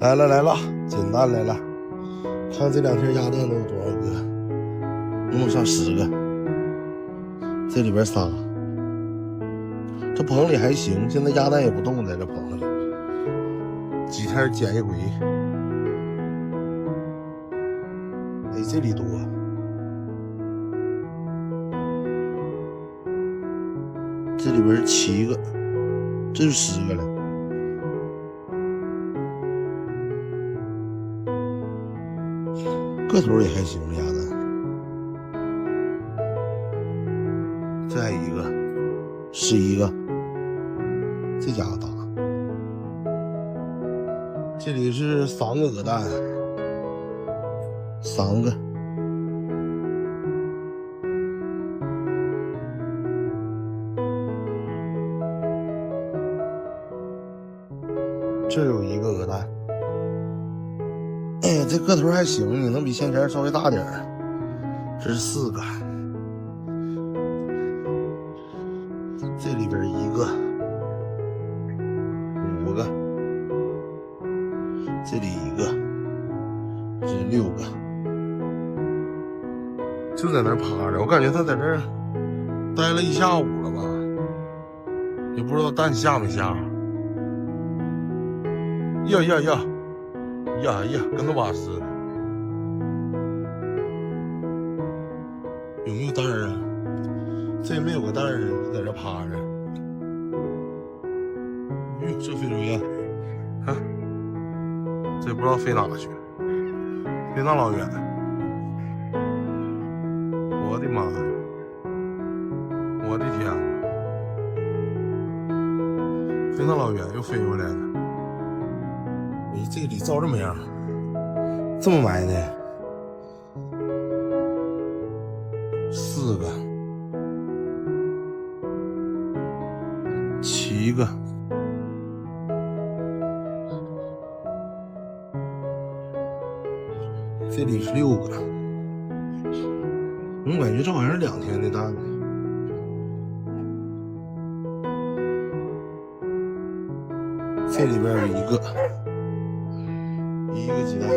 来了来了，金蛋来了！看这两天鸭蛋能有多少个？能不上10个？这里边仨。这棚里还行，现在鸭蛋也不动，在这棚子里，几天捡一回。哎，这里多。这里边7个，这就10个了。个头也还行，鸭蛋。再一个，11个，这家伙大。这里是3个鹅蛋，3个。这有1个鹅蛋。哎呀，这个头还行，你能比先前稍微大点儿。这是4个，这里边1个，5个，这里1个，这是6个，就在那儿趴着。我感觉他在这儿待了一下午了吧，也不知道蛋下没下。呀，跟个瓦似的。有没有蛋儿啊？这也没有个蛋儿啊，就在这趴着。哟，这非洲雁，看，这也不知道飞哪去，飞那老远。我的妈呀！我的天！飞那老远又飞回来了。哎，这里照这么样，这么埋的，4个、7个，这里是6个。我感觉这好像是2天的蛋呢。这里边有1个鸡蛋，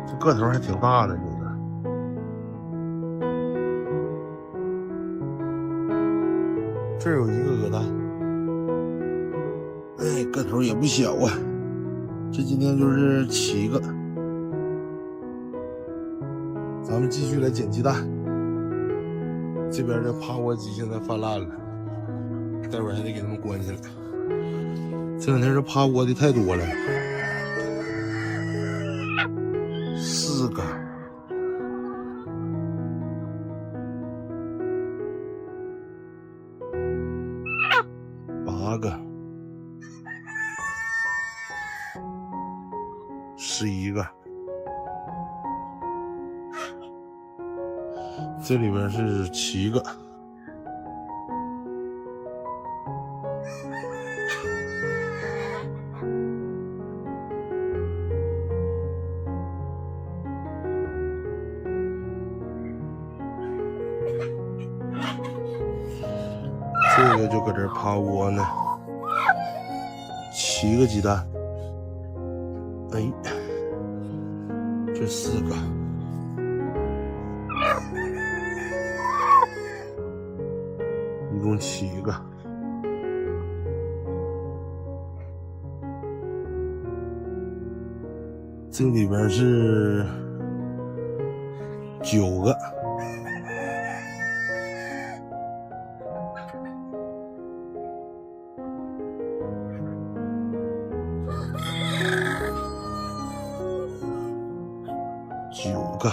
这个头还挺大的，这个。这有1个鹅蛋，哎，个头也不小啊。这今天就是7个。咱们继续来捡鸡蛋。这边的趴窝机现在泛滥了，待会儿还得给他们关起来。这两天这趴窝的太多了，4个。8个，11个，这里边是7个，这个就搁这趴窝呢，7个鸡蛋。哎，这4个，一共7个。这里边是9个。9个。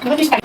你们去看。